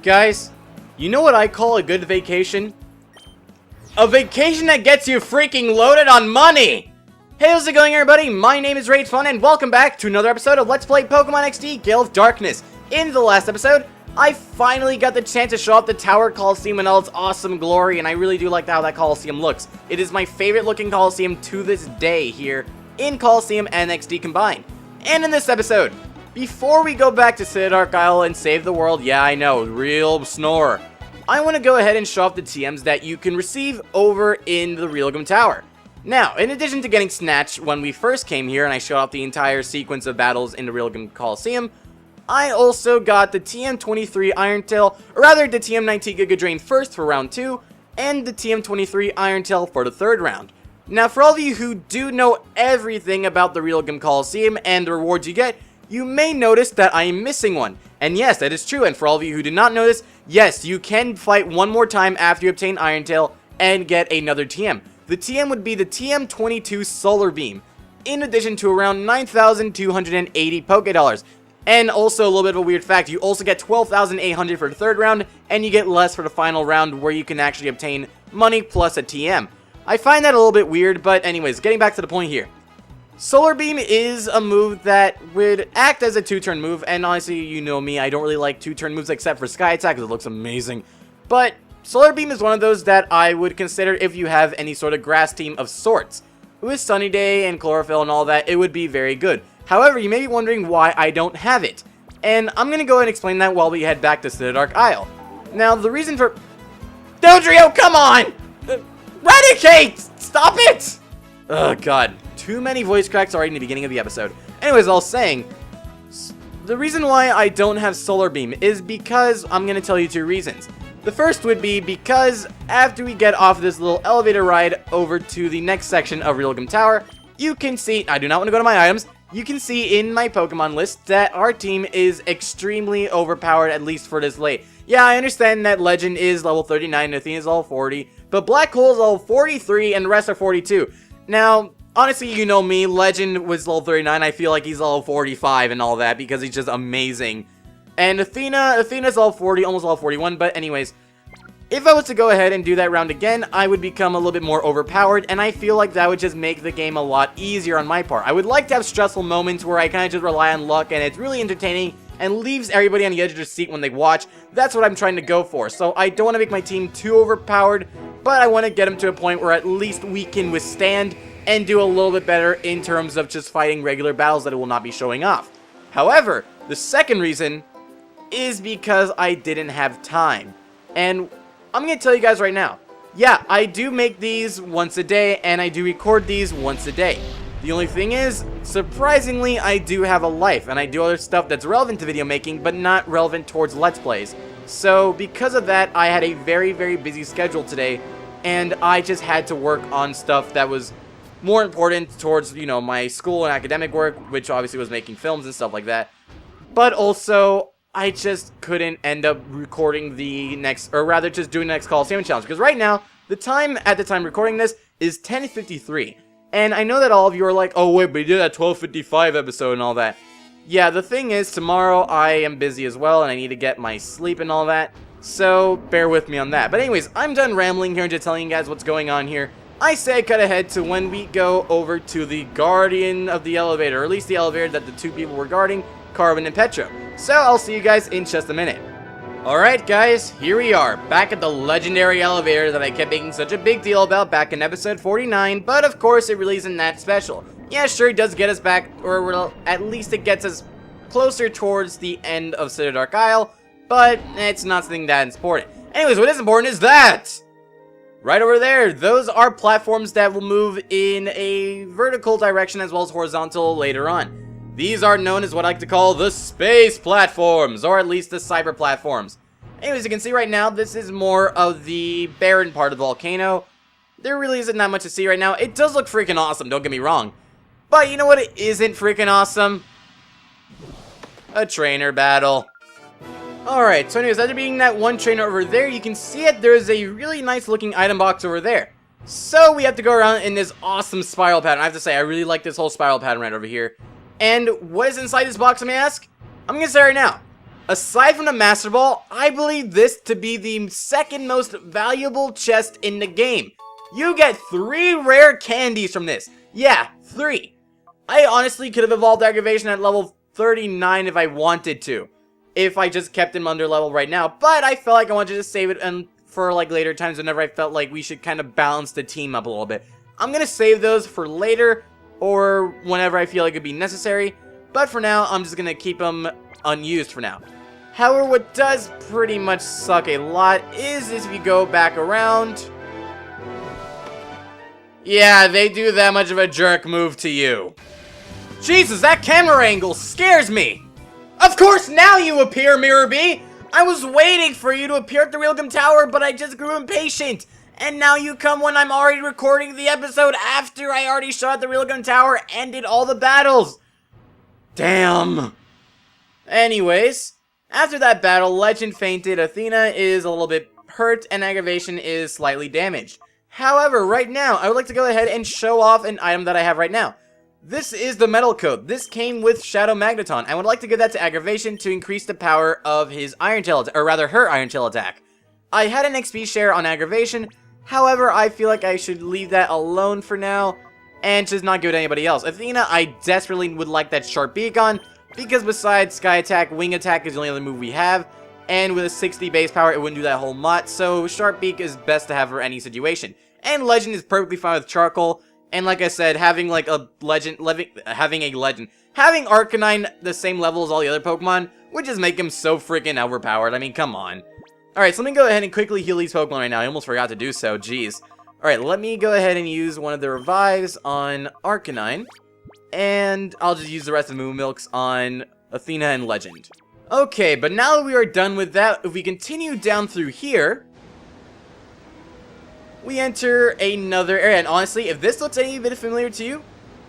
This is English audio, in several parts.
guys, you know what I call a good vacation? A vacation that gets you freaking loaded on money! Hey, how's it going, everybody? My name is Raved and welcome back to another episode of Let's Play Pokemon XD Gale of Darkness. In the last episode, I finally got the chance to show off the Tower Coliseum in all its awesome glory, and I really do like how that Coliseum looks. It is my favorite looking Coliseum to this day here in Coliseum and XD combined. And in this episode, before we go back to Cranerific Isle and save the world, yeah, I know, real snore, I want to go ahead and show off the TMs that you can receive over in the Realgam Tower. Now, in addition to getting Snatch when we first came here and I showed off the entire sequence of battles in the Realgam Coliseum, I also got the TM23 Iron Tail, or rather the TM19 Giga Drain first for round 2, and the TM23 Iron Tail for the third round. Now, for all of you who do know everything about the Realgam Coliseum and the rewards you get, you may notice that I am missing one. And yes, that is true, and for all of you who did not notice, yes, you can fight one more time after you obtain Iron Tail and get another TM. The TM would be the TM22 Solar Beam, in addition to around 9,280 Pokédollars. And also, a little bit of a weird fact, you also get 12,800 for the third round, and you get less for the final round where you can actually obtain money plus a TM. I find that a little bit weird, but anyways, getting back to the point here. Solar Beam is a move that would act as a 2-turn move, and honestly, you know me, I don't really like 2-turn moves except for Sky Attack because it looks amazing. But Solar Beam is one of those that I would consider if you have any sort of grass team of sorts. With Sunny Day and Chlorophyll and all that, it would be very good. However, you may be wondering why I don't have it, and I'm going to go ahead and explain that while we head back to Cranerific Isle. Now, the reason for... Dodrio, come on! Raticate! Stop it! Oh, God. Too many voice cracks already in the beginning of the episode. Anyways, I was saying, the reason why I don't have Solar Beam is because I'm going to tell you 2 reasons. The first would be because after we get off this little elevator ride over to the next section of Realgam Tower, you can see, I do not want to go to my items, you can see in my Pokemon list that our team is extremely overpowered, at least for this late. Yeah, I understand that Legend is level 39, Athena is level 40, but Black Hole is level 43 and the rest are 42. Now, honestly, you know me, Legend was level 39, I feel like he's level 45 and all that because he's just amazing. And Athena's level 40, almost level 41, but anyways, if I was to go ahead and do that round again, I would become a little bit more overpowered, and I feel like that would just make the game a lot easier on my part. I would like to have stressful moments where I kind of just rely on luck, and it's really entertaining, and leaves everybody on the edge of their seat when they watch. That's what I'm trying to go for. So I don't want to make my team too overpowered, but I want to get them to a point where at least we can withstand and do a little bit better in terms of just fighting regular battles that it will not be showing off. However, the second reason is because I didn't have time. And I'm going to tell you guys right now, yeah, I do make these once a day, and I do record these once a day. The only thing is, surprisingly, I do have a life, and I do other stuff that's relevant to video making, but not relevant towards Let's Plays. So, because of that, I had a very, very busy schedule today, and I just had to work on stuff that was more important towards, you know, my school and academic work, which obviously was making films and stuff like that. But also, I just couldn't end up recording the next, or rather just doing the next Coliseum Challenge. Because right now, the time at the time recording this is 10:53. And I know that all of you are like, oh wait, but you did that 12:55 episode and all that. Yeah, the thing is, tomorrow I am busy as well, and I need to get my sleep and all that. So, bear with me on that. But anyways, I'm done rambling here and just telling you guys what's going on here. I say cut ahead to when we go over to the Guardian of the Elevator, or at least the elevator that the 2 people were guarding, Carbon and Petro. So I'll see you guys in just a minute. Alright guys, here we are, back at the legendary elevator that I kept making such a big deal about back in episode 49, but of course it really isn't that special. Yeah, sure, it does get us back, or well, at least it gets us closer towards the end of Cranerific Isle, but it's not something that important. Anyways, what is important is that! Right over there, those are platforms that will move in a vertical direction as well as horizontal later on. These are known as what I like to call the space platforms, or at least the cyber platforms. Anyways, you can see right now, this is more of the barren part of the volcano. There really isn't that much to see right now. It does look freaking awesome, don't get me wrong. But you know what isn't freaking awesome? A trainer battle. Alright, so anyways, after being that one trainer over there, you can see it, there's a really nice looking item box over there. So we have to go around in this awesome spiral pattern. I have to say, I really like this whole spiral pattern right over here. And what is inside this box, I may ask? I'm going to say right now, Aside from the Master Ball, I believe this to be the second most valuable chest in the game. You get 3 rare candies from this. Yeah, 3. I honestly could have evolved Aggravation at level 39 if I wanted to. If I just kept him under level right now. But I felt like I wanted to save it and for like later times whenever I felt like we should kind of balance the team up a little bit. I'm going to save those for later or whenever I feel like it'd be necessary. But for now, I'm just going to keep them unused for now. However, what does pretty much suck a lot is if you go back around. Yeah, they do that much of a jerk move to you. Jesus, that camera angle scares me! Of course, now you appear, Mirror B! I was waiting for you to appear at the Realgum Tower, but I just grew impatient. And now you come when I'm already recording the episode after I already shot the Realgum Tower and did all the battles. Damn. Anyways, after that battle, Legend fainted, Athena is a little bit hurt, and Aggravation is slightly damaged. However, right now, I would like to go ahead and show off an item that I have right now. This is the Metal Coat. This came with Shadow Magneton. I would like to give that to Aggravation to increase the power of his Iron Tail, or rather her Iron Tail attack. I had an XP share on Aggravation, however, I feel like I should leave that alone for now, and just not give it to anybody else. Athena, I desperately would like that Sharp Beak on, because besides Sky Attack, Wing Attack is the only other move we have, and with a 60 base power, it wouldn't do that whole lot, so Sharp Beak is best to have for any situation. And Legend is perfectly fine with Charcoal, and like I said, having like a Legend, having Arcanine the same level as all the other Pokemon would just make him so freaking overpowered. I mean, come on. Alright, so let me go ahead and quickly heal these Pokemon right now. I almost forgot to do so, jeez. Alright, let me go ahead and use one of the revives on Arcanine. And I'll just use the rest of the Moon Milks on Athena and Legend. Okay, but now that we are done with that, if we continue down through here, we enter another area. And honestly, if this looks any bit familiar to you,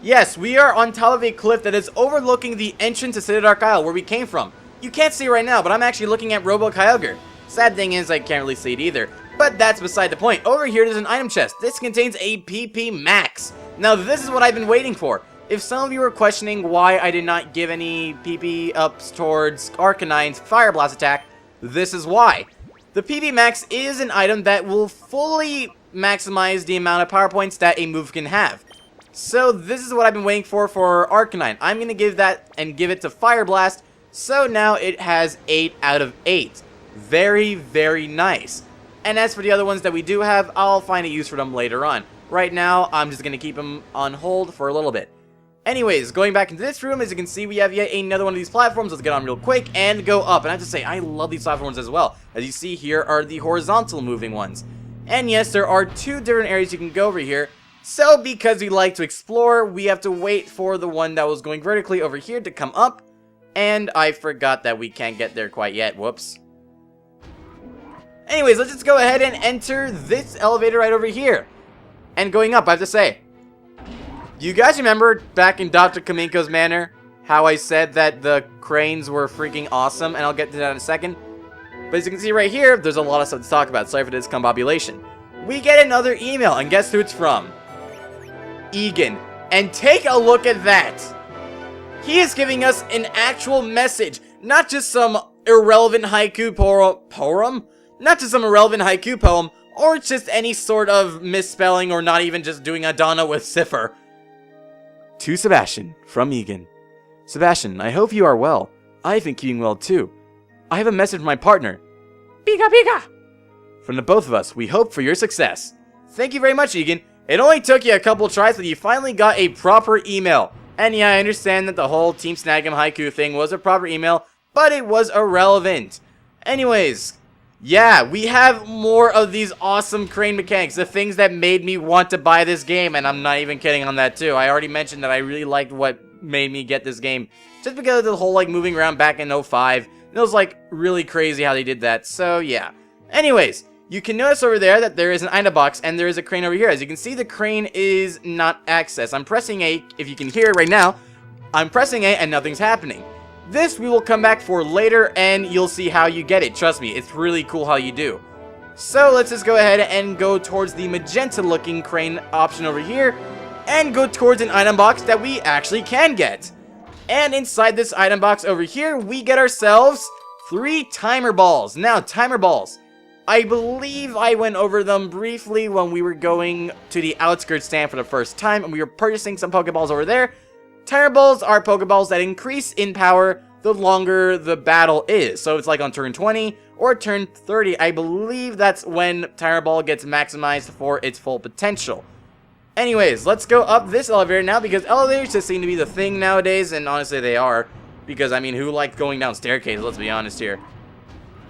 yes, we are on top of a cliff that is overlooking the entrance to Citadark Isle, where we came from. You can't see it right now, but I'm actually looking at Robo Kyogre. Sad thing is, I can't really see it either. But that's beside the point. Over here, there's an item chest. This contains a PP Max. Now, this is what I've been waiting for. If some of you were questioning why I did not give any PP ups towards Arcanine's Fire Blast attack, this is why. The PP Max is an item that will fully maximize the amount of power points that a move can have. So this is what I've been waiting for Arcanine. I'm going to give that and give it to Fire Blast. So now it has 8 out of 8. Very, very nice. And as for the other ones that we do have, I'll find a use for them later on. Right now, I'm just going to keep them on hold for a little bit. Anyways, going back into this room, as you can see, we have yet another one of these platforms. Let's get on real quick and go up. And I have to say, I love these platforms as well. As you see, here are the horizontal moving ones. And yes, there are 2 different areas you can go over here. So, because we like to explore, we have to wait for the one that was going vertically over here to come up. And I forgot that we can't get there quite yet. Whoops. Anyways, let's just go ahead and enter this elevator right over here. And going up, I have to say, do you guys remember back in Dr. Kaminko's Manor how I said that the cranes were freaking awesome? And I'll get to that in a second. But as you can see right here, there's a lot of stuff to talk about. Sorry for this discombobulation. We get another email, and guess who it's from? Egan. And take a look at that. He is giving us an actual message, not just some irrelevant haiku poem? Not just some irrelevant haiku poem, or just any sort of misspelling, or not even just doing a Donna with cipher. To Sebastian, from Egan. Sebastian, I hope you are well. I've been keeping well too. I have a message from my partner. Pika Pika! From the both of us, we hope for your success. Thank you very much, Egan. It only took you a couple tries, but you finally got a proper email. And yeah, I understand that the whole Team Snag'em haiku thing was a proper email, but it was irrelevant. Anyways, yeah, we have more of these awesome crane mechanics, the things that made me want to buy this game, and I'm not even kidding on that too. I already mentioned that I really liked what made me get this game, just because of the whole like moving around back in 05. It was like really crazy how they did that, so yeah. Anyways, you can notice over there that there is an item box and there is a crane over here. As you can see, the crane is not accessed. I'm pressing A, if you can hear it right now, I'm pressing A and nothing's happening. This we will come back for later and you'll see how you get it. Trust me, it's really cool how you do. So let's just go ahead and go towards the magenta looking crane option over here and go towards an item box that we actually can get. And inside this item box over here, we get ourselves 3 timer balls. Now, timer balls. I believe I went over them briefly when we were going to the outskirts stand for the first time, and we were purchasing some Pokeballs over there. Timer balls are Pokeballs that increase in power the longer the battle is. So it's like on turn 20 or turn 30. I believe that's when Timer Ball gets maximized for its full potential. Anyways, let's go up this elevator now, because elevators just seem to be the thing nowadays, and honestly they are. Because, I mean, who likes going down staircases, let's be honest here.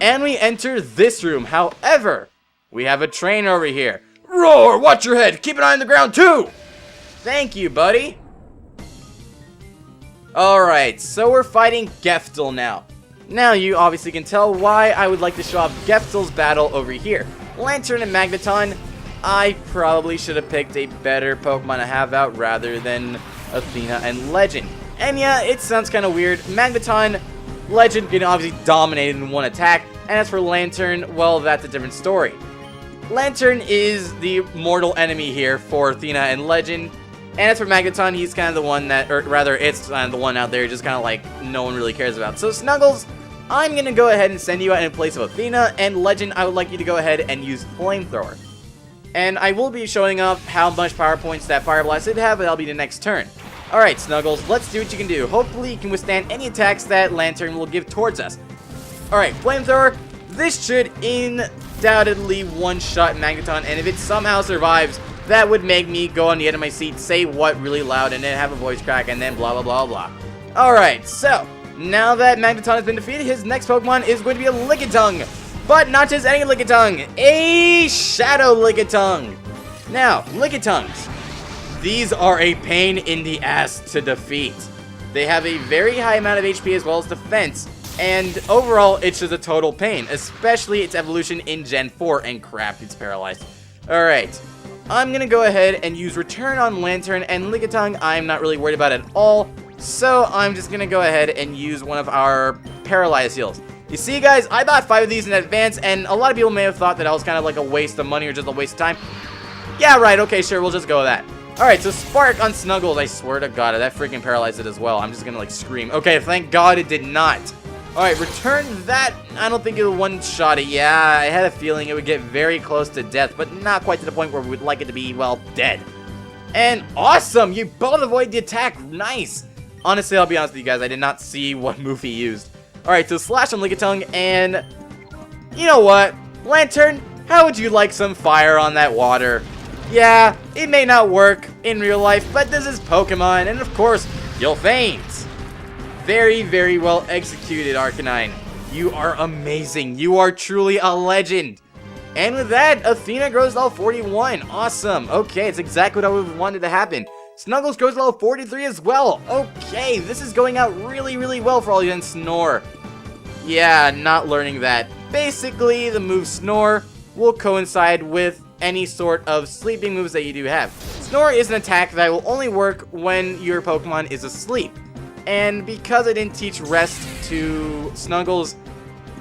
And we enter this room. However, we have a trainer over here. Roar, watch your head, keep an eye on the ground too! Thank you, buddy. Alright, so we're fighting Geftel now. Now you obviously can tell why I would like to show off Geftel's battle over here. Lantern and Magneton. I probably should have picked a better Pokemon to have out rather than Athena and Legend. And yeah, it sounds kind of weird. Magneton, Legend getting obviously dominated in one attack. And as for Lantern, well, that's a different story. Lantern is the mortal enemy here for Athena and Legend. And as for Magneton, he's kind of the one that, or rather, it's kind of the one out there just kind of like no one really cares about. So Snuggles, I'm going to go ahead and send you out in place of Athena. And Legend, I would like you to go ahead and use Flamethrower. And I will be showing off how much power points that Fire Blast did have, but that'll be the next turn. Alright, Snuggles, let's see what you can do. Hopefully you can withstand any attacks that Lantern will give towards us. Alright, Flamethrower, this should undoubtedly one-shot Magneton, and if it somehow survives, that would make me go on the edge of my seat, say what really loud, and then have a voice crack, and then blah blah blah blah. Alright, so, now that Magneton has been defeated, his next Pokemon is going to be a Lickitung. But not just any Lickitung, a Shadow Lickitung. Now, Lickitungs, these are a pain in the ass to defeat. They have a very high amount of HP as well as defense, and overall, it's just a total pain, especially its evolution in Gen 4, and crap, it's paralyzed. Alright, I'm gonna go ahead and use Return on Lantern, and Lickitung I'm not really worried about at all, so I'm just gonna go ahead and use one of our Paralyze heals. You see, guys, I bought 5 of these in advance, and a lot of people may have thought that I was kind of like a waste of money or just a waste of time. Yeah, right, okay, sure, we'll just go with that. Alright, so Spark on Snuggles, I swear to God, that freaking paralyzed it as well. I'm just gonna, like, scream. Okay, thank God it did not. Alright, return that. I don't think it would one-shot it. Yeah, I had a feeling it would get very close to death, but not quite to the point where we would like it to be, well, dead. And awesome! You both avoid the attack. Nice! Honestly, I'll be honest with you guys, I did not see what move he used. Alright, so Slash on Lickitung, and you know what? Lantern, how would you like some fire on that water? Yeah, it may not work in real life, but this is Pokemon, and of course, you'll faint. Very, very well executed, Arcanine. You are amazing. You are truly a legend. And with that, Athena grows to level 41. Awesome. Okay, it's exactly what I would have wanted to happen. Snuggles goes to level 43 as well. Okay, this is going out really, really well for all you and Snore. Yeah, not learning that. Basically, the move Snore will coincide with any sort of sleeping moves that you do have. Snore is an attack that will only work when your Pokemon is asleep. And because I didn't teach Rest to Snuggles,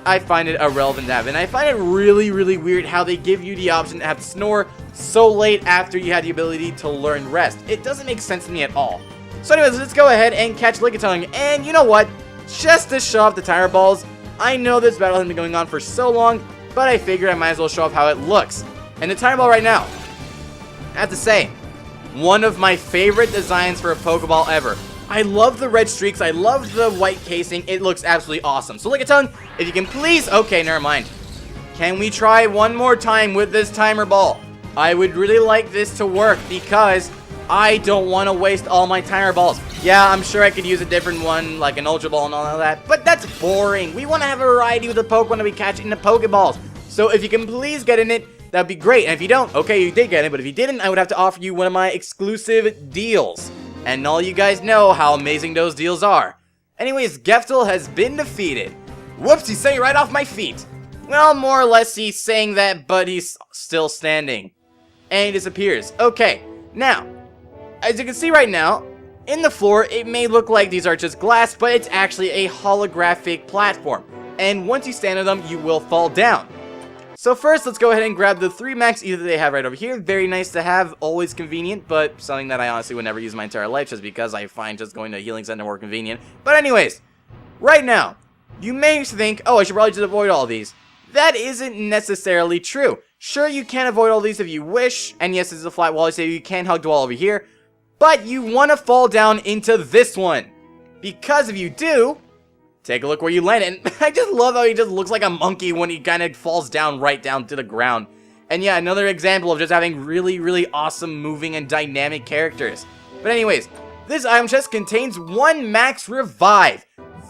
I find it irrelevant to have. And I find it really, really weird how they give you the option to have Snore so late after you had the ability to learn Rest. It doesn't make sense to me at all. So anyways, let's go ahead and catch Lickitung. And you know what? Just to show off the Tire Balls, I know this battle has been going on for so long, but I figured I might as well show off how it looks. And the Tire Ball right now, I have to say, one of my favorite designs for a Pokeball ever. I love the red streaks, I love the white casing, it looks absolutely awesome. So Lickitung, if you can please, okay, never mind. Can we try one more time with this Timer Ball? I would really like this to work because I don't want to waste all my Timer Balls. Yeah, I'm sure I could use a different one, like an Ultra Ball and all of that, but that's boring. We want to have a variety with the Pokemon that we catch in the Pokeballs. So if you can please get in it, that'd be great. And if you don't, okay, you did get it, but if you didn't, I would have to offer you one of my exclusive deals. And all you guys know how amazing those deals are. Anyways, Geftel has been defeated. Whoops, he's saying right off my feet. Well, more or less he's saying that, but he's still standing. And he disappears. Okay, now, as you can see right now, in the floor, it may look like these are just glass, but it's actually a holographic platform. And once you stand on them, you will fall down. So first, let's go ahead and grab the 3 max ether that they have right over here. Very nice to have, always convenient, but something that I honestly would never use my entire life just because I find just going to a healing center more convenient. But anyways, right now, You may think, oh, I should probably just avoid all these. That isn't necessarily true. Sure, you can avoid all these if you wish, and yes, this is a flat wall, so you can hug the wall over here, but you want to fall down into this one. Because if you do, take a look where you land, and I just love how he just looks like a monkey when he kind of falls down right down to the ground. And yeah, another example of just having really, really awesome moving and dynamic characters. But anyways, this item chest contains 1 max revive.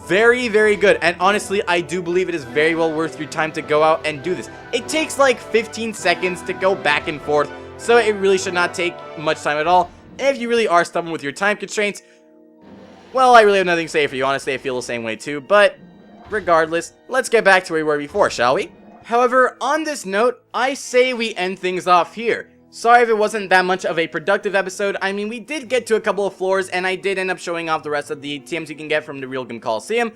Very, very good. And honestly, I do believe it is very well worth your time to go out and do this. It takes like 15 seconds to go back and forth, so it really should not take much time at all. And if you really are stubborn with your time constraints, well, I really have nothing to say for you. Honestly, I feel the same way too. But regardless, let's get back to where we were before, shall we? However, on this note, I say we end things off here. Sorry if it wasn't that much of a productive episode. I mean, we did get to a couple of floors, and I did end up showing off the rest of the TMs you can get from the Real Gun Coliseum,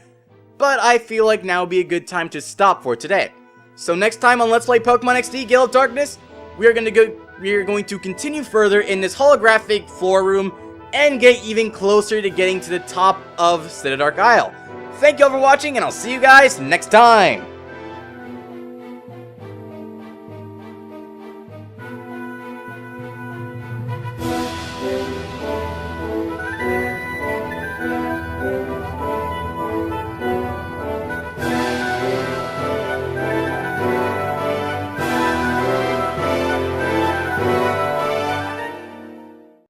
but I feel like now would be a good time to stop for today. So next time on Let's Play Pokemon XD Gale of Darkness, we are going to continue further in this holographic floor room, and get even closer to getting to the top of Citadark Isle. Thank you all for watching, and I'll see you guys next time!